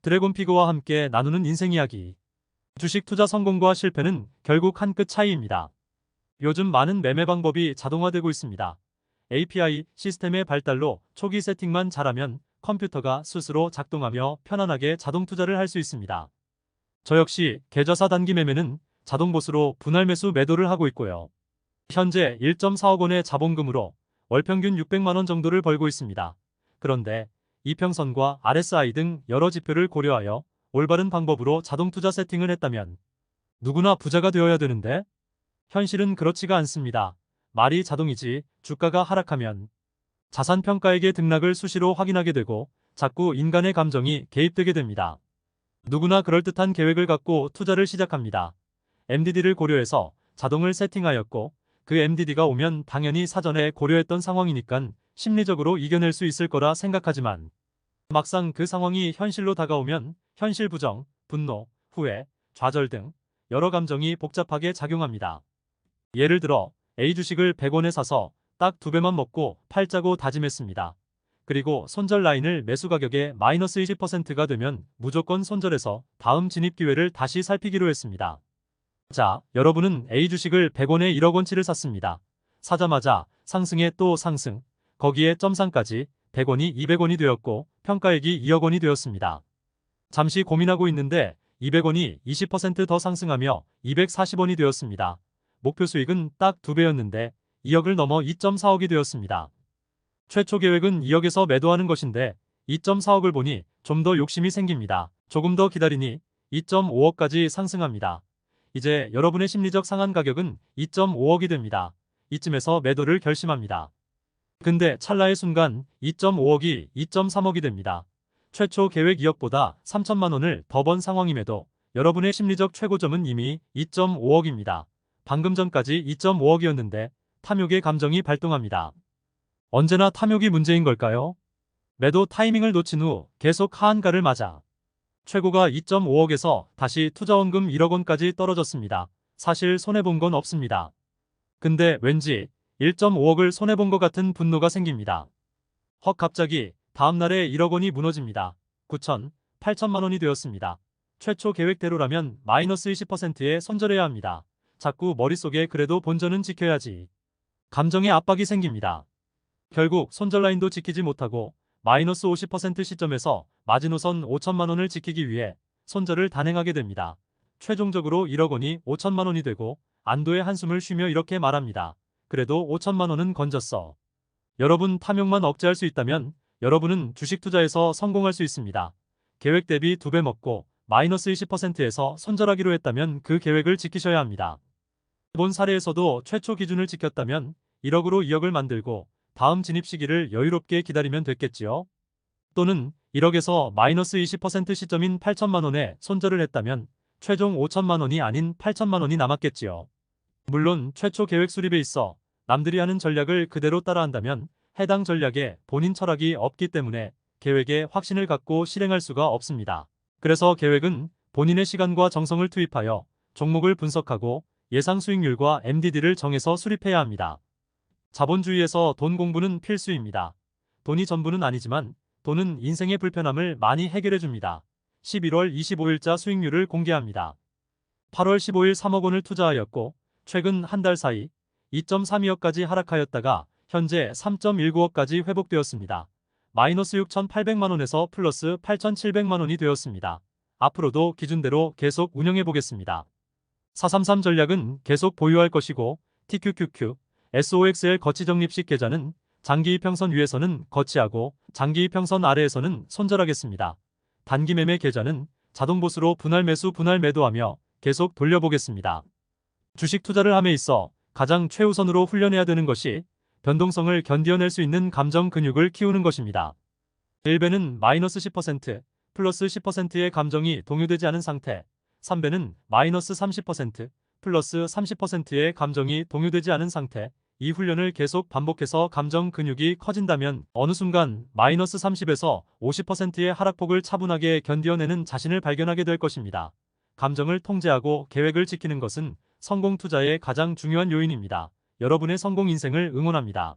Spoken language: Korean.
드래곤 피그와 함께 나누는 인생 이야기. 주식 투자 성공과 실패는 결국 한 끗 차이입니다. 요즘 많은 매매 방법이 자동화되고 있습니다. API 시스템의 발달로 초기 세팅만 잘하면 컴퓨터가 스스로 작동하며 편안하게 자동 투자를 할 수 있습니다. 저 역시 계좌사 단기 매매는 자동 보수로 분할 매수 매도를 하고 있고요. 현재 1.4억 원의 자본금으로 월 평균 600만 원 정도를 벌고 있습니다. 그런데 이평선과 RSI 등 여러 지표를 고려하여 올바른 방법으로 자동 투자 세팅을 했다면 누구나 부자가 되어야 되는데 현실은 그렇지가 않습니다. 말이 자동이지 주가가 하락하면 자산 평가액의 등락을 수시로 확인하게 되고 자꾸 인간의 감정이 개입되게 됩니다. 누구나 그럴듯한 계획을 갖고 투자를 시작합니다. MDD를 고려해서 자동을 세팅하였고 그 MDD가 오면 당연히 사전에 고려했던 상황이니깐 심리적으로 이겨낼 수 있을 거라 생각하지만 막상 그 상황이 현실로 다가오면 현실 부정, 분노, 후회, 좌절 등 여러 감정이 복잡하게 작용합니다. 예를 들어 A 주식을 100원에 사서 딱 2배만 먹고 팔자고 다짐했습니다. 그리고 손절 라인을 매수 가격에 마이너스 20%가 되면 무조건 손절해서 다음 진입 기회를 다시 살피기로 했습니다. 자, 여러분은 A 주식을 100원에 1억 원치를 샀습니다. 사자마자 상승에 또 상승, 거기에 점상까지 100원이 200원이 되었고 평가액이 2억 원이 되었습니다. 잠시 고민하고 있는데 200원이 20% 더 상승하며 240원이 되었습니다. 목표 수익은 딱 2배였는데 2억을 넘어 2.4억이 되었습니다. 최초 계획은 2억에서 매도하는 것인데 2.4억을 보니 좀 더 욕심이 생깁니다. 조금 더 기다리니 2.5억까지 상승합니다. 이제 여러분의 심리적 상한 가격은 2.5억이 됩니다. 이쯤에서 매도를 결심합니다. 근데 찰나의 순간 2.5억이 2.3억이 됩니다. 최초 계획 2억보다 3천만 원을 더 번 상황임에도 여러분의 심리적 최고점은 이미 2.5억입니다. 방금 전까지 2.5억이었는데 탐욕의 감정이 발동합니다. 언제나 탐욕이 문제인 걸까요? 매도 타이밍을 놓친 후 계속 하한가를 맞아 최고가 2.5억에서 다시 투자원금 1억 원까지 떨어졌습니다. 사실 손해본 건 없습니다. 근데 왠지 1.5억을 손해본 것 같은 분노가 생깁니다. 헉, 갑자기 다음날에 1억 원이 무너집니다. 9천, 8천만 원이 되었습니다. 최초 계획대로라면 마이너스 20%에 손절해야 합니다. 자꾸 머릿속에 그래도 본전은 지켜야지. 감정의 압박이 생깁니다. 결국 손절 라인도 지키지 못하고 마이너스 50% 시점에서 마지노선 5천만 원을 지키기 위해 손절을 단행하게 됩니다. 최종적으로 1억 원이 5천만 원이 되고 안도의 한숨을 쉬며 이렇게 말합니다. 그래도 5천만 원은 건졌어. 여러분 탐욕만 억제할 수 있다면 여러분은 주식 투자에서 성공할 수 있습니다. 계획 대비 2배 먹고 마이너스 20%에서 손절하기로 했다면 그 계획을 지키셔야 합니다. 이번 사례에서도 최초 기준을 지켰다면 1억으로 2억을 만들고 다음 진입 시기를 여유롭게 기다리면 됐겠지요. 또는 1억에서 마이너스 20% 시점인 8천만 원에 손절을 했다면 최종 5천만 원이 아닌 8천만 원이 남았겠지요. 물론 최초 계획 수립에 있어 남들이 하는 전략을 그대로 따라한다면 해당 전략에 본인 철학이 없기 때문에 계획에 확신을 갖고 실행할 수가 없습니다. 그래서 계획은 본인의 시간과 정성을 투입하여 종목을 분석하고 예상 수익률과 MDD를 정해서 수립해야 합니다. 자본주의에서 돈 공부는 필수입니다. 돈이 전부는 아니지만 돈은 인생의 불편함을 많이 해결해줍니다. 11월 25일자 수익률을 공개합니다. 8월 15일 3억 원을 투자하였고 최근 한 달 사이 2.32억까지 하락하였다가 현재 3.19억까지 회복되었습니다. 마이너스 6,800만 원에서 플러스 8,700만 원이 되었습니다. 앞으로도 기준대로 계속 운영해보겠습니다. 433 전략은 계속 보유할 것이고 TQQQ, SOXL 거치 적립식 계좌는 장기 이평선 위에서는 거치하고 장기 이평선 아래에서는 손절하겠습니다. 단기 매매 계좌는 자동 보수로 분할 매수 분할 매도하며 계속 돌려보겠습니다. 주식 투자를 함에 있어 가장 최우선으로 훈련해야 되는 것이 변동성을 견디어낼 수 있는 감정 근육을 키우는 것입니다. 1배는 마이너스 10%, 플러스 10%의 감정이 동요되지 않은 상태, 3배는 마이너스 30%, 플러스 30%의 감정이 동요되지 않은 상태. 이 훈련을 계속 반복해서 감정 근육이 커진다면 어느 순간 마이너스 30에서 50%의 하락폭을 차분하게 견디어내는 자신을 발견하게 될 것입니다. 감정을 통제하고 계획을 지키는 것은 성공 투자의 가장 중요한 요인입니다. 여러분의 성공 인생을 응원합니다.